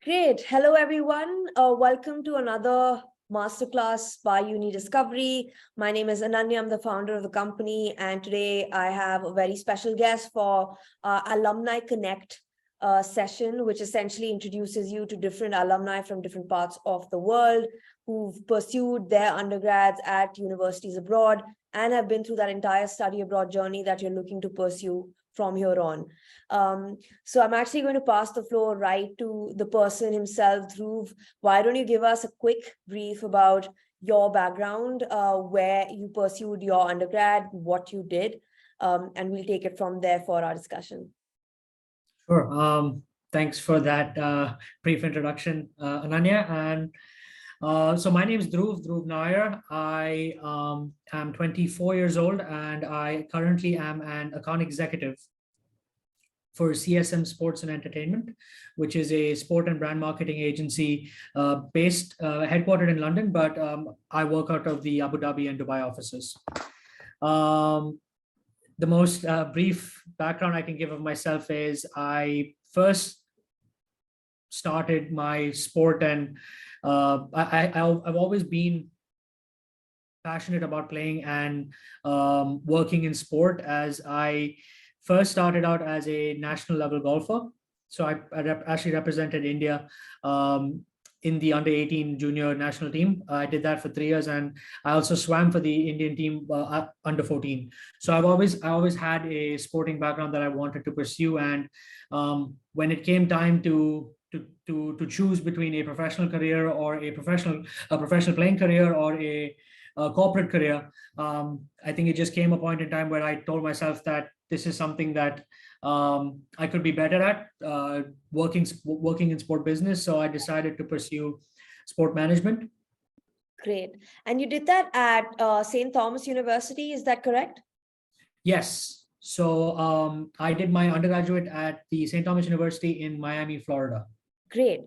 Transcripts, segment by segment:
Great. Hello, everyone. Welcome to another masterclass by Uni Discovery. My name is Ananya. I'm the founder of the company. And today I have a very special guest for Alumni Connect session, which essentially introduces you to different alumni from different parts of the world who've pursued their undergrads at universities abroad and have been through that entire study abroad journey that you're looking to pursue from here on. So I'm actually going to pass the floor right to the person himself. Dhruv, why don't you give us a quick brief about your background, where you pursued your undergrad, what you did, and we'll take it from there for our discussion. Sure. Thanks for that brief introduction, Ananya. And so my name is Dhruv Nair. I am 24 years old, and I currently am an account executive for CSM Sports and Entertainment, which is a sport and brand marketing agency headquartered in London, but I work out of the Abu Dhabi and Dubai offices. The most brief background I can give of myself is I first started my sport, and I've always been passionate about playing and working in sport, as I first started out as a national level golfer. So I actually represented India in the under 18 junior national team. I did that for 3 years, and I also swam for the Indian team under 14. So I always had a sporting background that I wanted to pursue. And when it came time to choose between a professional career or a professional playing career or a corporate career, I think it just came a point in time where I told myself that this is something that I could be better at, working in sport business. So I decided to pursue sport management. Great. And you did that at St. Thomas University, is that correct? Yes. So I did my undergraduate at the St. Thomas University in Miami, Florida. Great.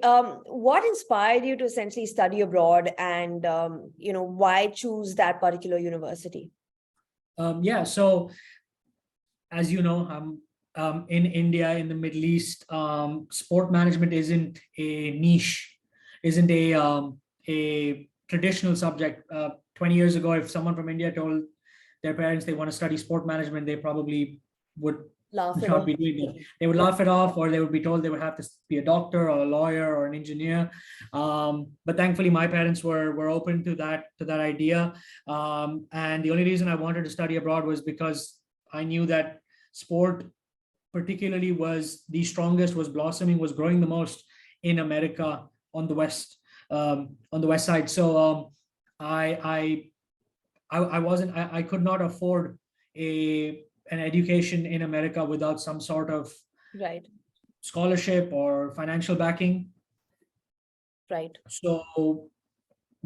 What inspired you to essentially study abroad, and why choose that particular university? So as you know, in India, in the Middle East, sport management isn't a niche, isn't a traditional subject. 20 years ago, if someone from India told their parents they want to study sport management, they probably would not be doing it. They would laugh it off, or they would be told they would have to be a doctor or a lawyer or an engineer. But thankfully, my parents were open to that idea. And the only reason I wanted to study abroad was because I knew that sport particularly was the strongest, was blossoming, was growing the most in America on the west side. So I could not afford an education in America without some sort of scholarship or financial backing. Right. So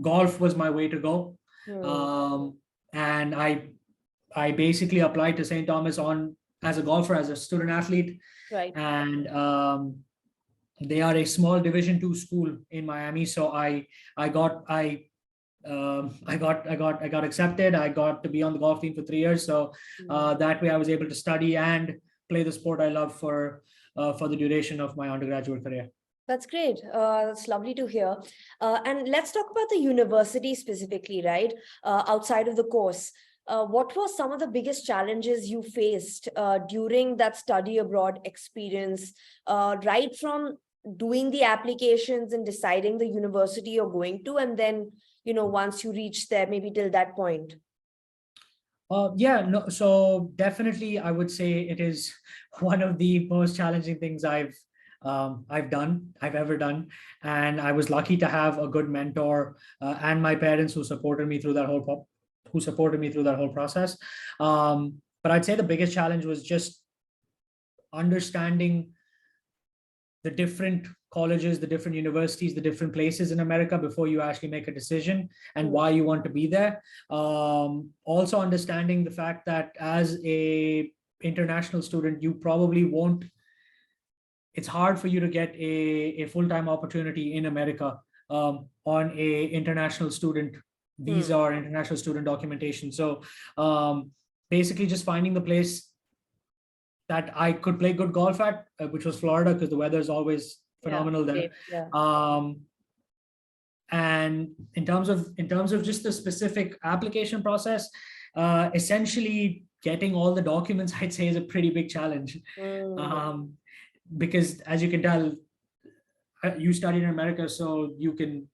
golf was my way to go. And I basically applied to St. Thomas as a golfer, as a student athlete. Right. And they are a small Division II school in Miami. So I got accepted. I got to be on the golf team for 3 years. So that way I was able to study and play the sport I love for the duration of my undergraduate career. That's great. That's lovely to hear. And let's talk about the university specifically, right? Outside of the course. What were some of the biggest challenges you faced during that study abroad experience, right from doing the applications and deciding the university you're going to, and then, once you reach there, maybe till that point? So definitely I would say it is one of the most challenging things I've ever done. And I was lucky to have a good mentor and my parents who supported me through that whole process. But I'd say the biggest challenge was just understanding the different colleges, the different universities, the different places in America before you actually make a decision and why you want to be there. Also understanding the fact that as a international student, you probably won't, it's hard for you to get a full-time opportunity in America on a international student visa or international student documentation. So basically just finding the place that I could play good golf at, which was Florida, because the weather is always phenomenal there. Yeah. And in terms of just the specific application process, essentially getting all the documents, I'd say, is a pretty big challenge. Because as you can tell, you studied in America, so you can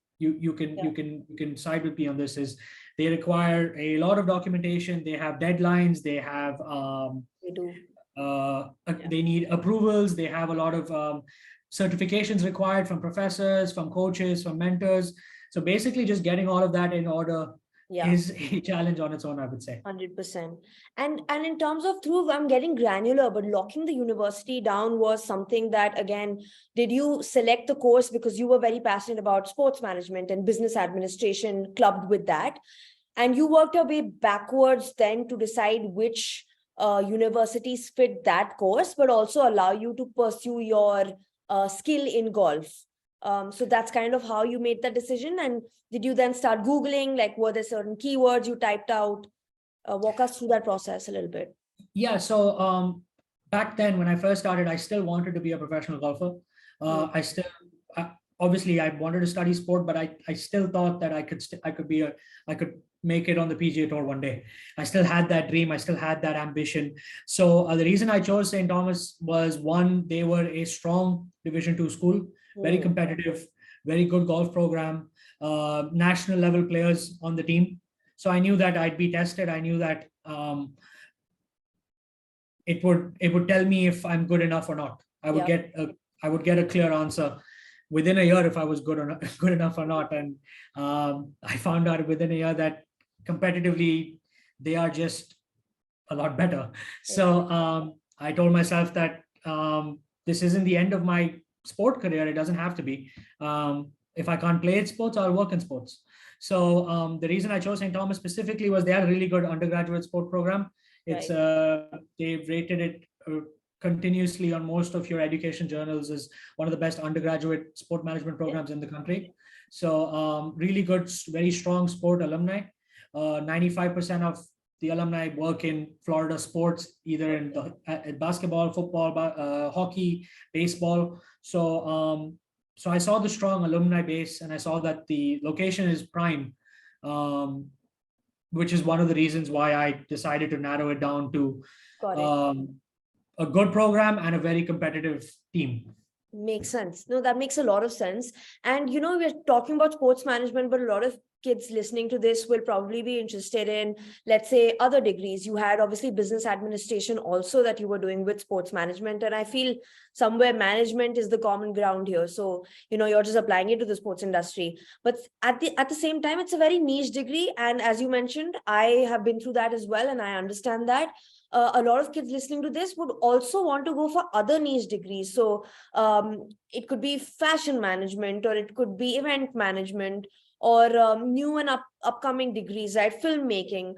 side with me on this. Is they require a lot of documentation. They have deadlines. They have They do. they need approvals. They have a lot of certifications required from professors, from coaches, from mentors. So basically, just getting all of that in order is a challenge on its own, I would say. 100%. And in terms of I'm getting granular, but locking the university down was something that, again, did you select the course because you were very passionate about sports management and business administration clubbed with that? And you worked your way backwards then to decide which universities fit that course, but also allow you to pursue your skill in golf. So that's kind of how you made that decision. And did you then start Googling, like, were there certain keywords you typed out? Walk us through that process a little bit. Yeah, so back then when I first started, I still wanted to be a professional golfer. Obviously I wanted to study sport, but I still thought that I could make it on the PGA Tour one day. I still had that dream. I still had that ambition. So the reason I chose St. Thomas was, one, they were a strong Division II school, very competitive, very good golf program, national level players on the team. So I knew that I'd be tested. I knew that it would tell me if I'm good enough or not. I would get a clear answer within a year if I was good enough or not. And I found out within a year that competitively they are just a lot better. So I told myself that this isn't the end of my sport career. It doesn't have to be. If I can't play in sports, I'll work in sports. So the reason I chose St. Thomas specifically was they had a really good undergraduate sport program. It's they've rated it continuously on most of your education journals as one of the best undergraduate sport management programs in the country. So really good, very strong sport alumni. 95% of the alumni work in Florida sports, either in basketball, football, hockey, baseball. So so I saw the strong alumni base, and I saw that the location is prime, which is one of the reasons why I decided to narrow it down to a good program and a very competitive team. Makes sense. No, that makes a lot of sense. And, we're talking about sports management, but a lot of kids listening to this will probably be interested in, let's say, other degrees. You had obviously business administration also that you were doing with sports management. And I feel somewhere management is the common ground here. So, you're just applying it to the sports industry. But at the same time, it's a very niche degree. And as you mentioned, I have been through that as well. And I understand that. A lot of kids listening to this would also want to go for other niche degrees. So it could be fashion management, or it could be event management, or new and upcoming degrees, right? Filmmaking.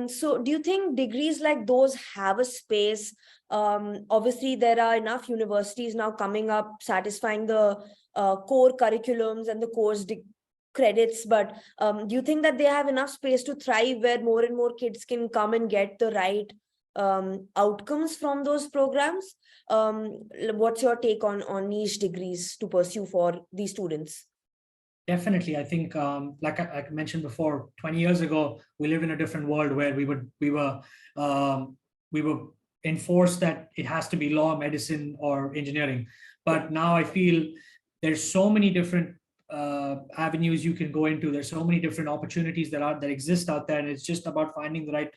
So do you think degrees like those have a space? Obviously, there are enough universities now coming up, satisfying the core curriculums and the course credits, but do you think that they have enough space to thrive, where more and more kids can come and get the right outcomes from those programs? What's your take on niche degrees to pursue for these students? Definitely. I think, like I mentioned before, 20 years ago, we lived in a different world where we were enforced that it has to be law, medicine, or engineering. But now I feel there's so many different avenues you can go into. There's so many different opportunities that exist out there, and it's just about finding the right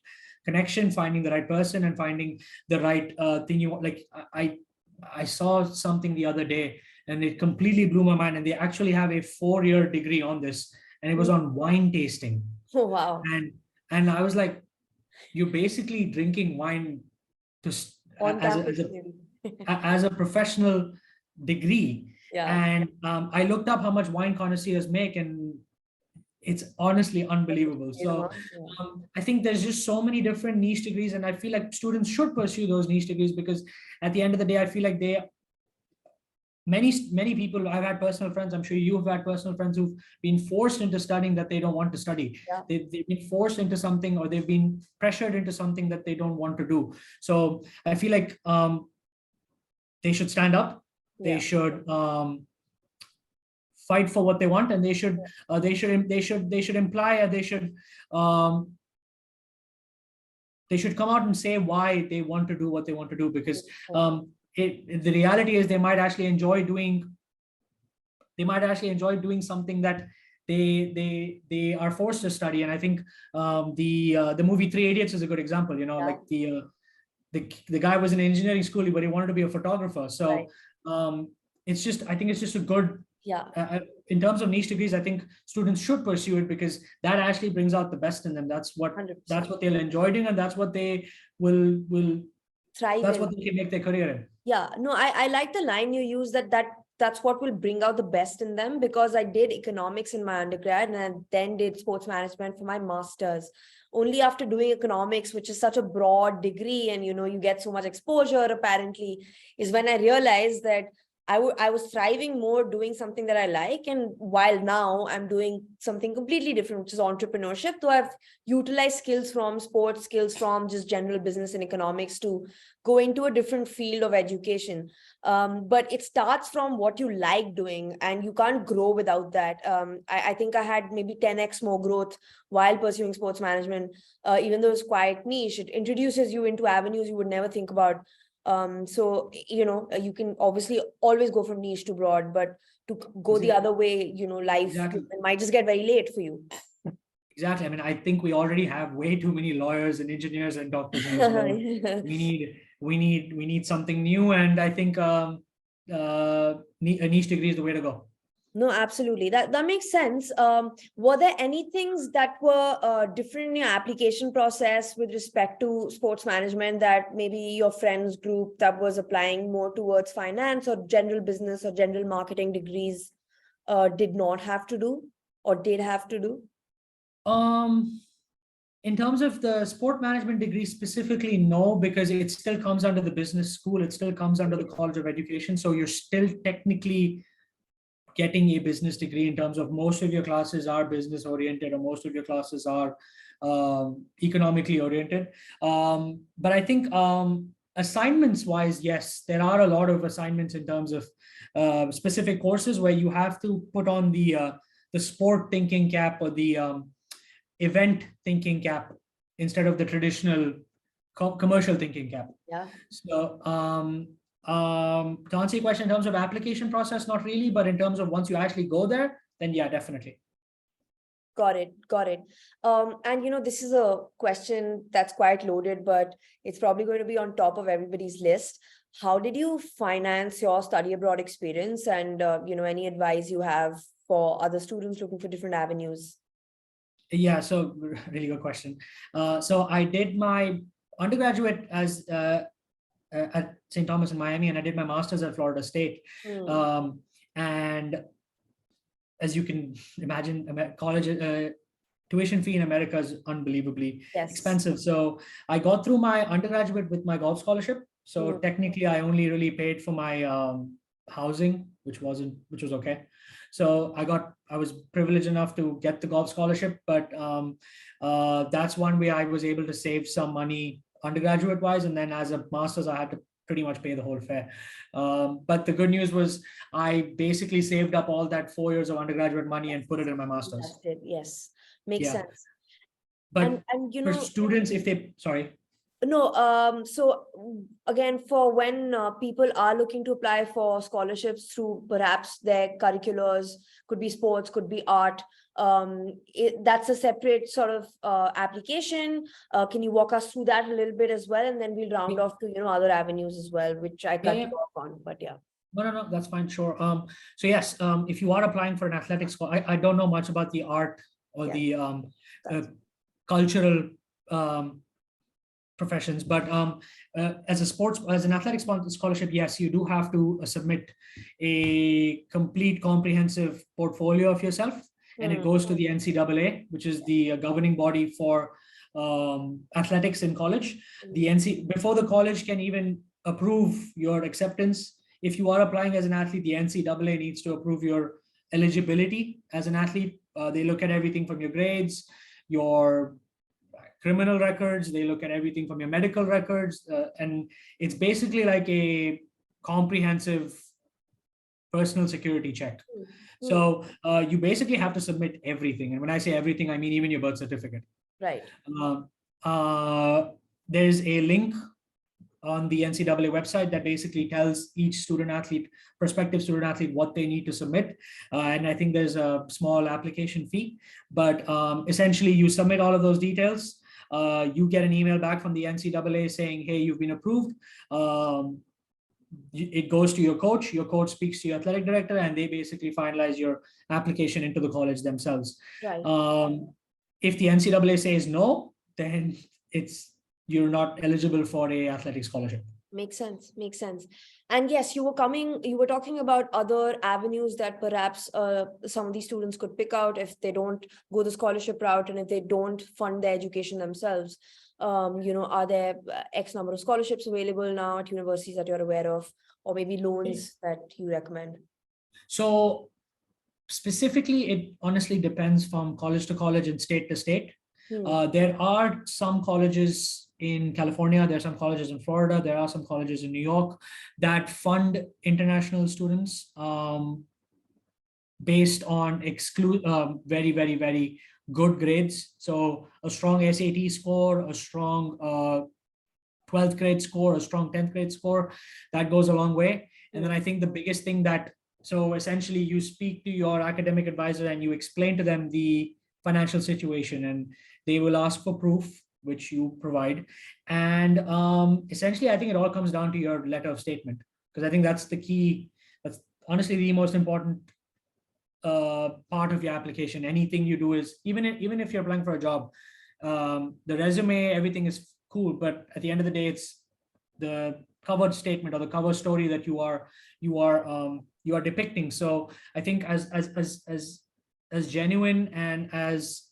connection, finding the right person, and finding the right thing you want. Like I saw something the other day, and it completely blew my mind. And they actually have a 4-year degree on this, and it was on wine tasting. Oh, wow. And I was like, you're basically drinking wine as a professional degree. And I looked up how much wine connoisseurs make, and it's honestly unbelievable. So I think there's just so many different niche degrees, and I feel like students should pursue those niche degrees, because at the end of the day, I feel like many people, I've had personal friends, I'm sure you've had personal friends who've been forced into studying that they don't want to study. They've been forced into something, or they've been pressured into something that they don't want to do. So I feel like they should stand up. They should fight for what they want, and they should imply, they should come out and say why they want to do what they want to do, because the reality is they might actually enjoy doing something that they are forced to study. And I think the movie Three Idiots is a good example. Like the guy was in engineering school, but he wanted to be a photographer. So I think it's just a good, in terms of niche degrees, I think students should pursue it, because that actually brings out the best in them. That's what 100%. they'll enjoy doing, and that's what they will thrive that's in. what they can make their career in. Yeah, no, I like the line you use, that's what will bring out the best in them, because I did economics in my undergrad and I then did sports management for my master's. Only after doing economics, which is such a broad degree, and you get so much exposure apparently, is when I realized that I was thriving more doing something that I like. And while now I'm doing something completely different, which is entrepreneurship, though I've utilized skills from sports, skills from just general business and economics to go into a different field of education. But it starts from what you like doing, and you can't grow without that. I think I had maybe 10x more growth while pursuing sports management, even though it's quite niche. It introduces you into avenues you would never think about. So you can obviously always go from niche to broad, but to go the other way, life might just get very late for you. Exactly. I mean, I think we already have way too many lawyers and engineers and doctors in this world. We need something new, and I think a niche degree is the way to go. No, absolutely. That makes sense. Were there any things that were different in your application process with respect to sports management that maybe your friends group that was applying more towards finance or general business or general marketing degrees did not have to do, or did have to do? In terms of the sport management degree specifically, no, because it still comes under the business school. It still comes under the College of Education. So you're still technically getting a business degree, in terms of most of your classes are business oriented, or most of your classes are economically oriented. But I think assignments wise, yes, there are a lot of assignments in terms of specific courses where you have to put on the sport thinking cap, or the event thinking cap, instead of the traditional commercial thinking cap. So to answer your question, in terms of application process, not really, but in terms of once you actually go there, then yeah, definitely. Got it. And this is a question that's quite loaded, but it's probably going to be on top of everybody's list. How did you finance your study abroad experience, and any advice you have for other students looking for different avenues? Yeah, so really good question. So I did my undergraduate as at St. Thomas in Miami, and I did my master's at Florida State. And as you can imagine, college tuition fee in America is unbelievably expensive. So I got through my undergraduate with my golf scholarship. So technically, I only really paid for my housing, which was okay. So I was privileged enough to get the golf scholarship, but that's one way I was able to save some money undergraduate wise, and then as a master's I had to pretty much pay the whole fare. But the good news was I basically saved up all that 4 years of undergraduate money and put it in my master's. Yes, makes sense. But and for students, if they no, so again, for when people are looking to apply for scholarships through perhaps their curriculars, could be sports, could be art, that's a separate sort of application. Can you walk us through that a little bit as well, and then we'll round off to other avenues as well, which I cut you off on, but yeah. No, that's fine, sure. So yes, if you are applying for an athletics, I don't know much about the art or the cultural professions, but as an athletics scholarship, yes, you do have to submit a complete comprehensive portfolio of yourself, and it goes to the NCAA, which is the governing body for athletics in college. Before the college can even approve your acceptance, if you are applying as an athlete, the NCAA needs to approve your eligibility as an athlete. They look at everything from your grades, your criminal records, they look at everything from your medical records, and it's basically like a comprehensive personal security check. Mm. So you basically have to submit everything. And when I say everything, I mean even your birth certificate. Right. There's a link on the NCAA website that basically tells each student athlete, prospective student athlete, what they need to submit. And I think there's a small application fee, but essentially you submit all of those details. You get an email back from the NCAA saying, hey, you've been approved. It goes to your coach speaks to your athletic director, and they basically finalize your application into the college themselves. Right. If the NCAA says no, then you're not eligible for a athletic scholarship. Makes sense. Makes sense. And yes, you were talking about other avenues that perhaps some of these students could pick out if they don't go the scholarship route and if they don't fund their education themselves. Are there X number of scholarships available now at universities that you're aware of, or maybe loans that you recommend? So specifically, it honestly depends from college to college and state to state. There are some colleges in California, there are some colleges in Florida, there are some colleges in New York that fund international students based on very, very, very good grades. So a strong SAT score, a strong 12th grade score, a strong 10th grade score, that goes a long way. And then I think the biggest thing so essentially you speak to your academic advisor and you explain to them the financial situation, and they will ask for proof, which you provide. And essentially, I think it all comes down to your letter of statement, because I think that's the key. That's honestly the most important part of your application. Anything you do is, even if you're applying for a job, the resume, everything is cool, but at the end of the day, it's the covered statement or the cover story that you are depicting. So I think as genuine and as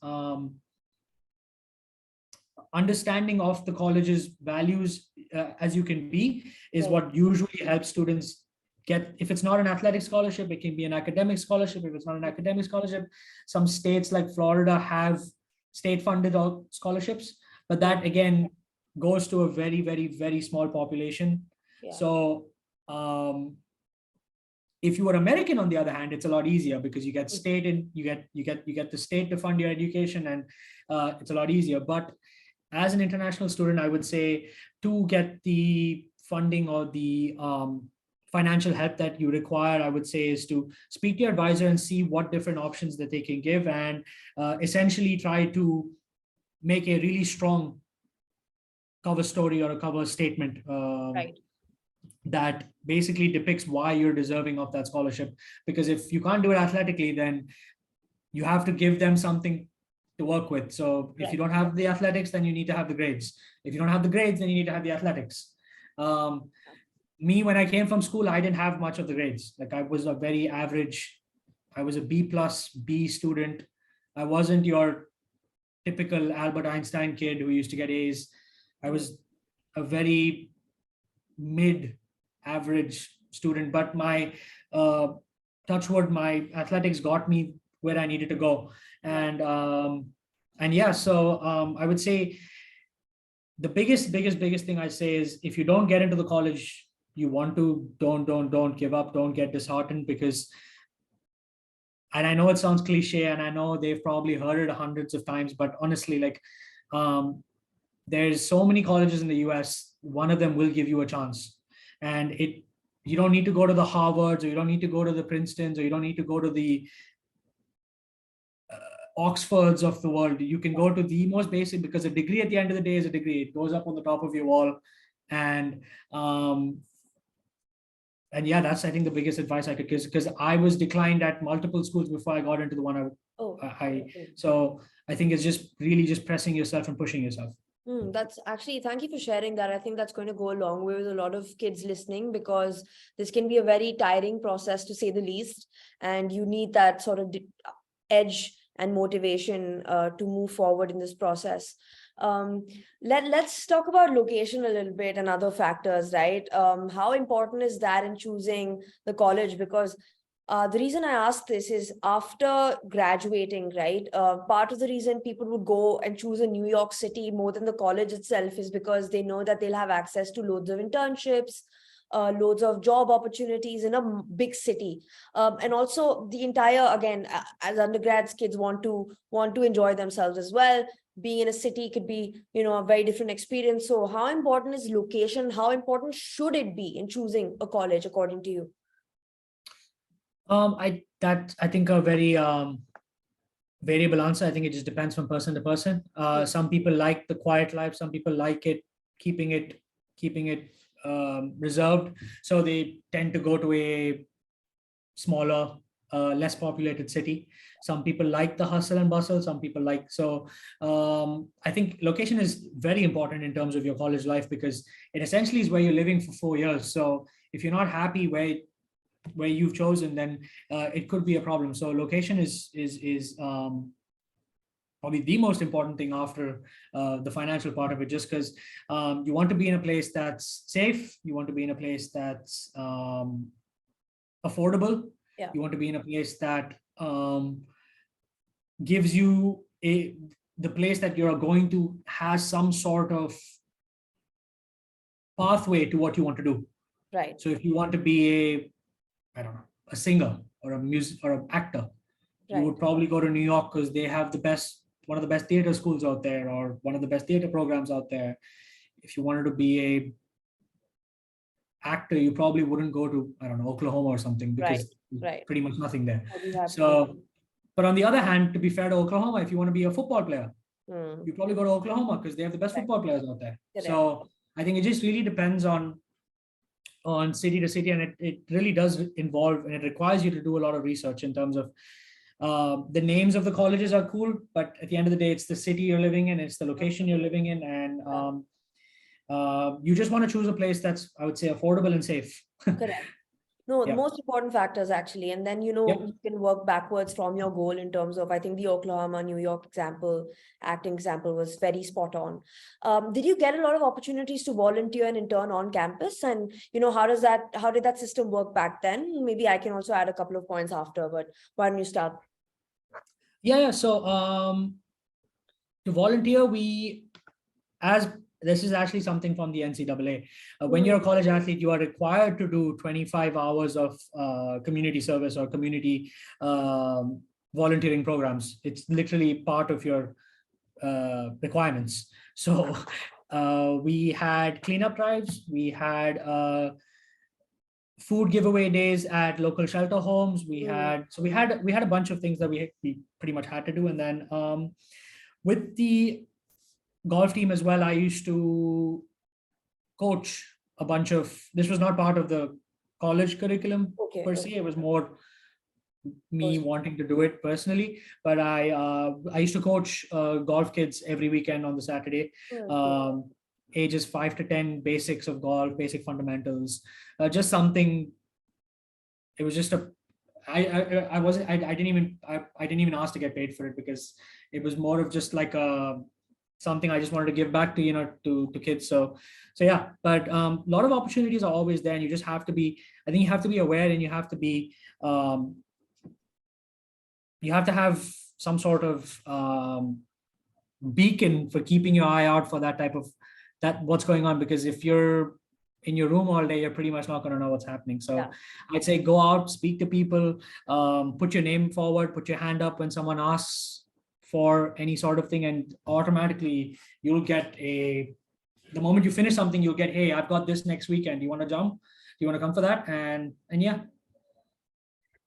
understanding of the college's values as you can be is what usually helps students get. If it's not an athletic scholarship, it can be an academic scholarship. If it's not an academic scholarship, some states like Florida have state funded scholarships, but that again goes to a very, very, very small population. So if you are American, on the other hand, it's a lot easier because you get state and you get the state to fund your education, and it's a lot easier. But as an international student, I would say to get the funding or the financial help that you require, I would say, is to speak to your advisor and see what different options that they can give, and essentially try to make a really strong cover story or a cover statement that basically depicts why you're deserving of that scholarship. Because if you can't do it athletically, then you have to give them something to work with. So if you don't have the athletics, then you need to have the grades. If you don't have the grades, then you need to have the athletics. Me, when I came from school, I didn't have much of the grades. Like I was a very average, I was a B+ student. I wasn't your typical Albert Einstein kid who used to get A's. I was a very mid-average student, but my touchwood, my athletics got me where I needed to go. And yeah, so I would say the biggest thing I say is, if you don't get into the college you want to, don't give up, don't get disheartened, because, and I know it sounds cliche, and I know they've probably heard it hundreds of times, but honestly, like there's so many colleges in the US, one of them will give you a chance. And you don't need to go to the Harvards, or you don't need to go to the Princetons, or you don't need to go to the Oxfords of the world. You can go to the most basic, because a degree at the end of the day is a degree. It goes up on the top of your wall. And yeah, that's, I think, the biggest advice I could give, because I was declined at multiple schools before I got into the one so I think it's just really just pressing yourself and pushing yourself. That's actually, thank you for sharing that. I think that's going to go a long way with a lot of kids listening, because this can be a very tiring process, to say the least. And you need that sort of edge and motivation to move forward in this process. Let's talk about location a little bit and other factors, right? How important is that in choosing the college? Because the reason I ask this is, after graduating, right, part of the reason people would go and choose a New York City more than the college itself is because they know that they'll have access to loads of internships, loads of job opportunities in a big city. And also the entire, again, as undergrads, kids want to enjoy themselves as well. Being in a city could be, a very different experience. So how important is location? How important should it be in choosing a college, according to you? I think a very variable answer. I think it just depends from person to person. Some people like the quiet life. Some people like it, keeping it reserved. So they tend to go to a smaller, less populated city. Some people like the hustle and bustle. Some people like, so I think location is very important in terms of your college life, because it essentially is where you're living for 4 years. So if you're not happy where you've chosen, then it could be a problem. So location is probably the most important thing after the financial part of it, just because you want to be in a place that's safe. You want to be in a place that's affordable. Yeah. You want to be in a place that gives you the place that you're going to has some sort of pathway to what you want to do. Right. So if you want to be a singer or a music or an actor, you would probably go to New York because they have one of the best theater schools out there, or one of the best theater programs out there. If you wanted to be a actor, you probably wouldn't go to, Oklahoma or something, because pretty much nothing there. So, but on the other hand, to be fair to Oklahoma, if you want to be a football player, you probably go to Oklahoma because they have the best football players out there. So I think it just really depends on city to city, and it really does involve, and it requires you to do a lot of research in terms of the names of the colleges are cool, but at the end of the day, it's the city you're living in, it's the location you're living in, and you just want to choose a place that's, I would say, affordable and safe. Correct. No, the most important factors actually. And then, you can work backwards from your goal in terms of, I think the Oklahoma, New York acting example was very spot on. Did you get a lot of opportunities to volunteer and intern on campus? And, how did that system work back then? Maybe I can also add a couple of points after, but why don't you start? Yeah. So to volunteer, this is actually something from the NCAA. When you're a college athlete, you are required to do 25 hours of community service or community volunteering programs. It's literally part of your requirements. So we had cleanup drives, we had food giveaway days at local shelter homes. We had a bunch of things that we pretty much had to do. And then with the golf team as well, I used to coach a bunch of, this was not part of the college curriculum per se. It was more me wanting to do it personally, but I used to coach golf kids every weekend on the Saturday, ages 5 to 10, basics of golf, basic fundamentals, just something. It was just I didn't even ask to get paid for it, because it was more of just like something I just wanted to give back to, to kids. So yeah, but a lot of opportunities are always there, and you just have to be, I think you have to be aware, and you have to be, you have to have some sort of beacon for keeping your eye out for what's going on, because if you're in your room all day, you're pretty much not going to know what's happening. So I'd say go out, speak to people, put your name forward, put your hand up when someone asks for any sort of thing, and automatically you'll get the moment you finish something, you'll get, hey, I've got this next weekend. Do you want to jump? Do you want to come for that? And yeah.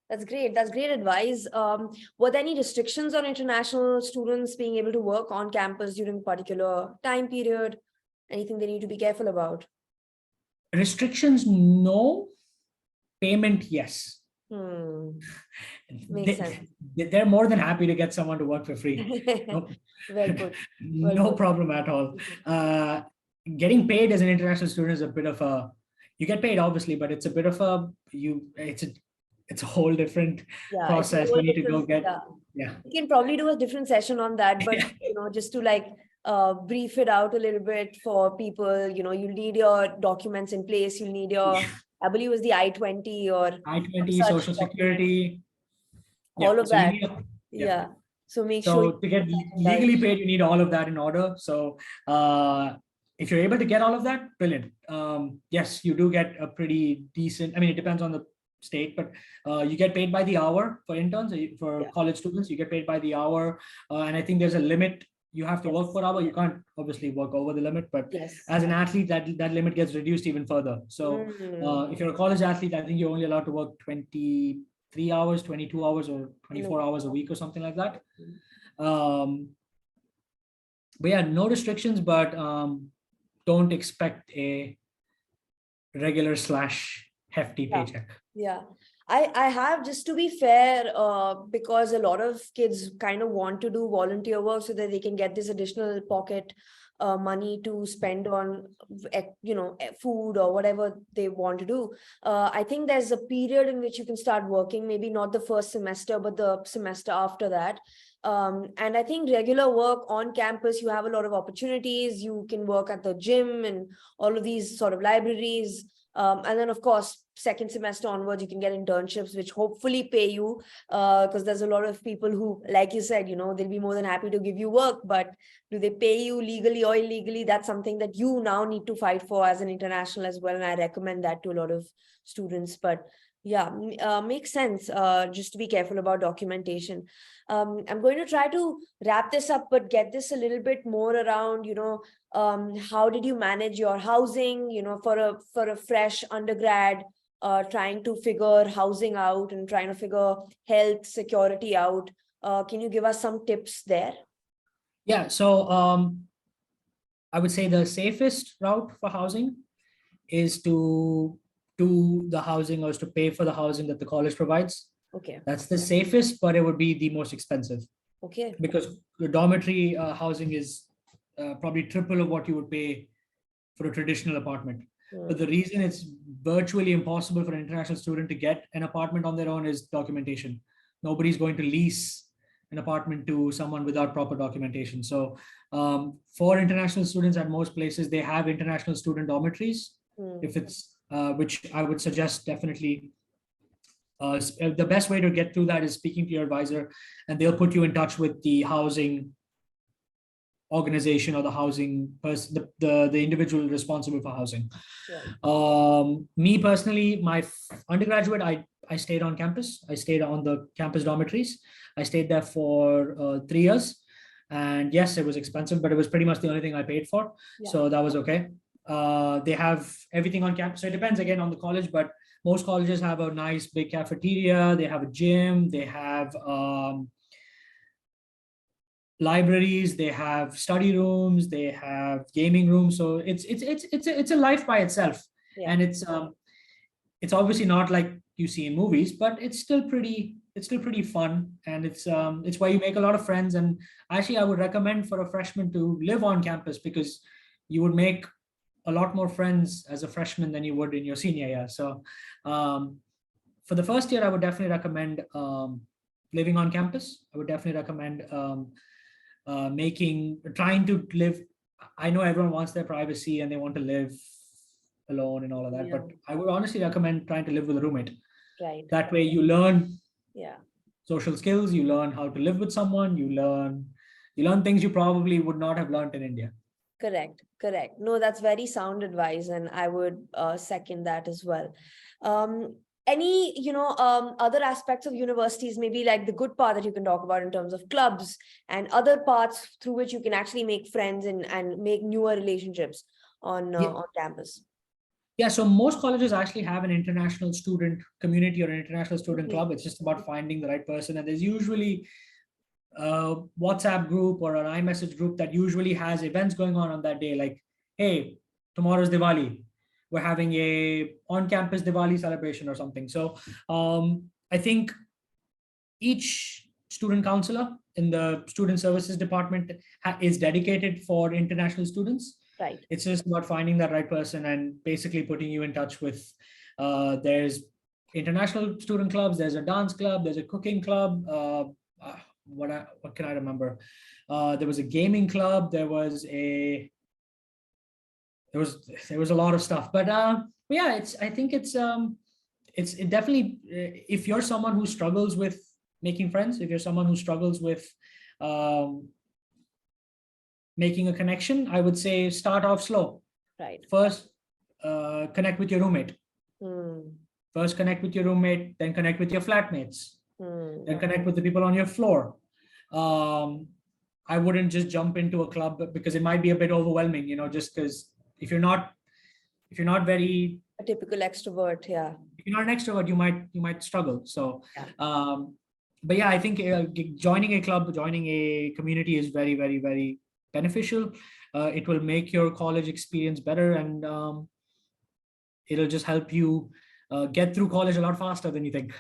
That's great. That's great advice. Were there any restrictions on international students being able to work on campus during a particular time period? Anything they need to be careful about? Restrictions, no. Payment, yes. Makes sense. They're more than happy to get someone to work for free. Very good. No problem at all. Getting paid as an international student is a bit of you get paid obviously, but it's a bit of it's a whole different process. You need to go get, We can probably do a different session on that, but just to like brief it out a little bit for people, you need your documents in place. You'll need your, I believe it was the I-20 or I-20, Social Security. All of that. So make sure to get legally paid, you need all of that in order. So if you're able to get all of that, brilliant. Yes, you do get a pretty decent, I mean, it depends on the state, but you get paid by the hour for interns, for college students, you get paid by the hour. And I think there's a limit. You have to work per hour. You can't obviously work over the limit, but as an athlete, that limit gets reduced even further. So if you're a college athlete, I think you're only allowed to work 23 hours, 22 hours, or 24 hours a week or something like that. But yeah, no restrictions, but don't expect a regular / hefty paycheck. Yeah. I have, just to be fair, because a lot of kids kind of want to do volunteer work so that they can get this additional pocket money to spend on, food or whatever they want to do. I think there's a period in which you can start working, maybe not the first semester, but the semester after that. And I think regular work on campus, you have a lot of opportunities. You can work at the gym and all of these sort of libraries. And then, of course, second semester onwards, you can get internships, which hopefully pay you, because there's a lot of people who, like you said, they'll be more than happy to give you work, but do they pay you legally or illegally? That's something that you now need to fight for as an international as well. And I recommend that to a lot of students. But yeah, makes sense. Just to be careful about documentation. I'm going to try to wrap this up, but get this a little bit more around, how did you manage your housing, for a fresh undergrad, trying to figure housing out and trying to figure health security out. Can you give us some tips there? Yeah, so I would say the safest route for housing is to do the housing, or is to pay for the housing that the college provides. Okay. That's the safest, but it would be the most expensive. Okay. Because the dormitory housing is probably triple of what you would pay for a traditional apartment. But the reason it's virtually impossible for an international student to get an apartment on their own is documentation. Nobody's going to lease an apartment to someone without proper documentation. So for international students, at most places, they have international student dormitories. If it's, which I would suggest definitely. The best way to get through that is speaking to your advisor, and they'll put you in touch with the housing organization or the housing person, the individual responsible for housing. Me personally, my undergraduate, I stayed on campus. I stayed on the campus dormitories. I stayed there for 3 years. And yes, it was expensive, but it was pretty much the only thing I paid for. So that was okay. They have everything on campus. So it depends again on the college, but most colleges have a nice big cafeteria. They have a gym. They have libraries. They have study rooms. They have gaming rooms. So it's a life by itself, and it's obviously not like you see in movies, but it's still pretty fun, and it's where you make a lot of friends. And actually, I would recommend for a freshman to live on campus, because you would make a lot more friends as a freshman than you would in your senior year. So for the first year, I would definitely recommend living on campus. I would definitely recommend trying to live. I know everyone wants their privacy and they want to live alone and all of that, but I would honestly recommend trying to live with a roommate. Right. That way you learn social skills, you learn how to live with someone, you learn things you probably would not have learned in India. Correct. No, that's very sound advice, and I would second that as well. Any, other aspects of universities, maybe like the good part that you can talk about in terms of clubs and other parts through which you can actually make friends and make newer relationships on campus? Yeah, so most colleges actually have an international student community or an international student club. It's just about finding the right person, and there's usually a WhatsApp group or an iMessage group that usually has events going on that day. Like, hey, tomorrow's Diwali. We're having a on-campus Diwali celebration or something. So I think each student counselor in the student services department is dedicated for international students. Right. It's just about finding that right person and basically putting you in touch with, there's international student clubs, there's a dance club, there's a cooking club. What can I remember? There was a gaming club. There was a lot of stuff, but yeah, I think it's definitely, if you're someone who struggles with making friends, if you're someone who struggles with making a connection, I would say start off slow. Right. First, connect with your roommate. Hmm. First, connect with your roommate, then connect with your flatmates, Hmm. then connect with the people on your floor. I wouldn't just jump into a club because it might be a bit overwhelming, just because if you're not very, A typical extrovert, yeah. if you're not an extrovert, you might struggle. So, Yeah. but yeah, I think joining a club, joining a community is very, very, very beneficial. It will make your college experience better, and it'll just help you get through college a lot faster than you think.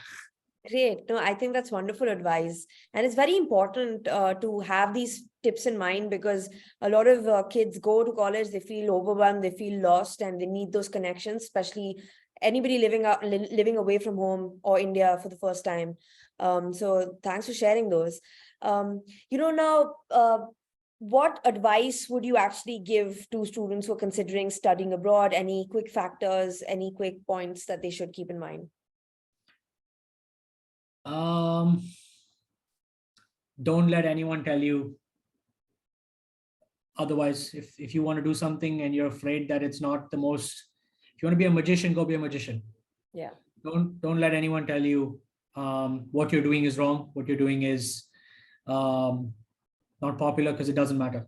Great. No, I think that's wonderful advice. And it's very important to have these tips in mind, because a lot of kids go to college, they feel overwhelmed, they feel lost, and they need those connections, especially anybody living away from home or India for the first time. So thanks for sharing those. Now, what advice would you actually give to students who are considering studying abroad? Any quick factors, any quick points that they should keep in mind? Don't let anyone tell you otherwise. If you want to do something and you're afraid that it's not the most, if you want to be a magician, go be a magician. Yeah. Don't let anyone tell you what you're doing is wrong, what you're doing is not popular, because it doesn't matter.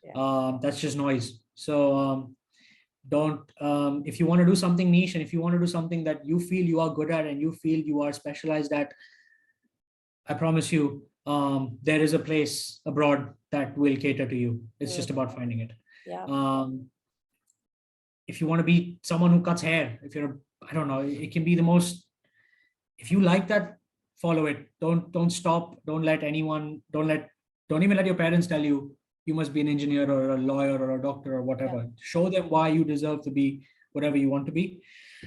Yeah. That's just noise. So don't if you want to do something niche, and if you want to do something that you feel you are good at and you feel you are specialized at, I promise you, there is a place abroad that will cater to you. It's just about finding it. Yeah. If you want to be someone who cuts hair, if you're, I don't know, it can be the most, if you like that, follow it. Don't stop. Don't even let your parents tell you you must be an engineer or a lawyer or a doctor or whatever. Yeah. Show them why you deserve to be whatever you want to be.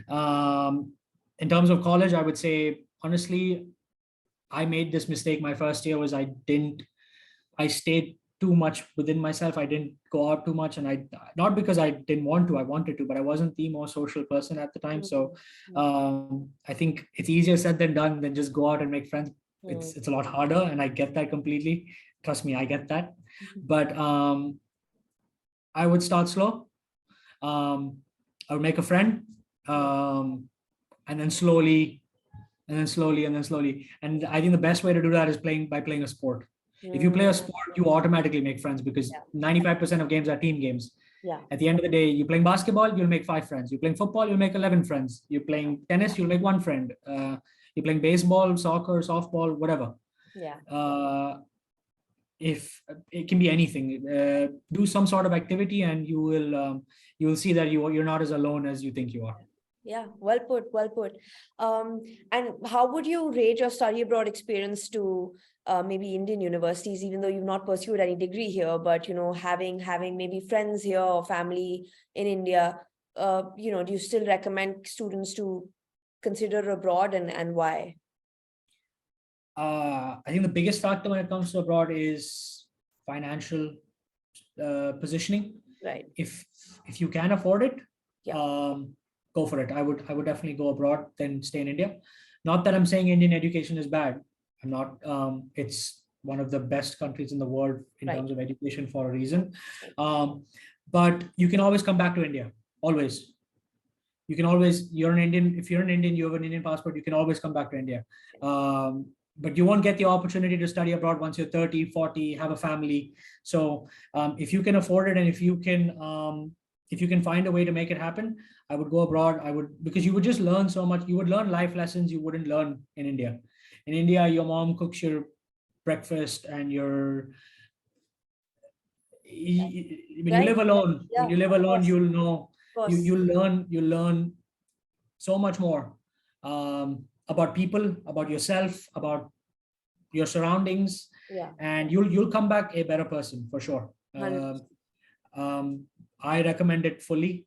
In terms of college, I would say, honestly, I made this mistake my first year. Was I stayed too much within myself. I didn't go out too much, and not because I didn't want to, I wanted to, but I wasn't the most social person at the time. So I think it's easier said than done than just go out and make friends. It's a lot harder, and I get that completely. Trust me, I get that. But I would start slow. I would make a friend, and then slowly, and then slowly, and then slowly. And I think the best way to do that is playing a sport. If you play a sport, you automatically make friends, because 95% of games are team games. Yeah. At the end of the day, you're playing basketball, you'll make 5 friends. You're playing football, you'll make 11 friends. You're playing tennis, you'll make 1 friend. You're playing baseball, soccer, softball, whatever. Yeah. If it can be anything, do some sort of activity, and you will see that you're not as alone as you think you are. Yeah, well put, well put. And how would you rate your study abroad experience to maybe Indian universities, even though you've not pursued any degree here, but having maybe friends here or family in India, do you still recommend students to consider abroad, and why? I think the biggest factor when it comes to abroad is financial positioning. Right. If you can afford it, Yeah. go for it. I would definitely go abroad than stay in India. Not that I'm saying Indian education is bad. I'm not. It's one of the best countries in the world in terms of education for a reason. But you can always come back to India. Always. You can always. You're an Indian. If you're an Indian, you have an Indian passport. You can always come back to India. But you won't get the opportunity to study abroad once you're 30, 40, have a family. So if you can afford it, and if you can find a way to make it happen, I would go abroad. Because you would just learn so much. You would learn life lessons you wouldn't learn in India. In India, your mom cooks your breakfast, and when you live alone, you'll know, you'll learn so much more about people, about yourself, about your surroundings, and you'll come back a better person for sure. I recommend it fully.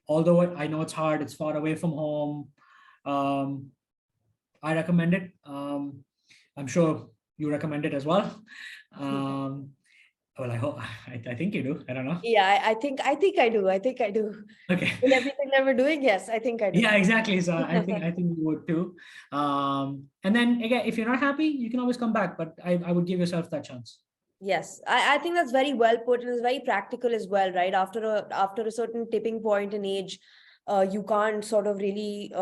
Although I know it's hard, it's far away from home. I recommend it. I'm sure you recommend it as well. Well, I think you do. I don't know. Yeah, I think I do. Okay. With everything that we're doing, yes, I think I do. Yeah, exactly. So I think you would too. And then again, if you're not happy, you can always come back. But I would give yourself that chance. Yes, I think that's very well put and is very practical as well, right? After a certain tipping point in age, you can't sort of really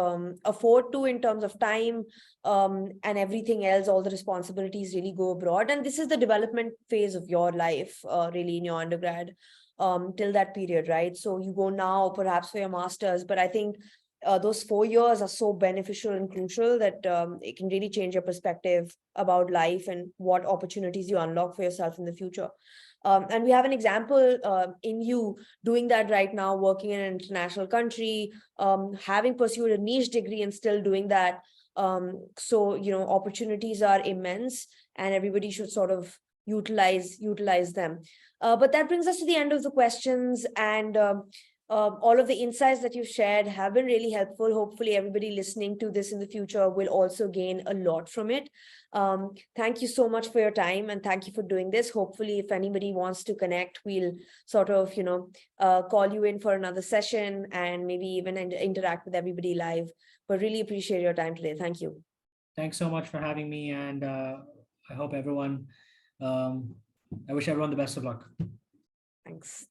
afford to in terms of time and everything else. All the responsibilities really go abroad, and this is the development phase of your life, really in your undergrad, till that period, right? So you go now perhaps for your masters, but I think those 4 years are so beneficial and crucial that it can really change your perspective about life and what opportunities you unlock for yourself in the future. And we have an example in you doing that right now, working in an international country, having pursued a niche degree and still doing that. So, opportunities are immense and everybody should sort of utilize them. But that brings us to the end of the questions, and all of the insights that you've shared have been really helpful. Hopefully, everybody listening to this in the future will also gain a lot from it. Thank you so much for your time, and thank you for doing this. Hopefully, if anybody wants to connect, we'll sort of, call you in for another session and maybe even interact with everybody live. But really appreciate your time today. Thank you. Thanks so much for having me, and I hope everyone, I wish everyone the best of luck. Thanks.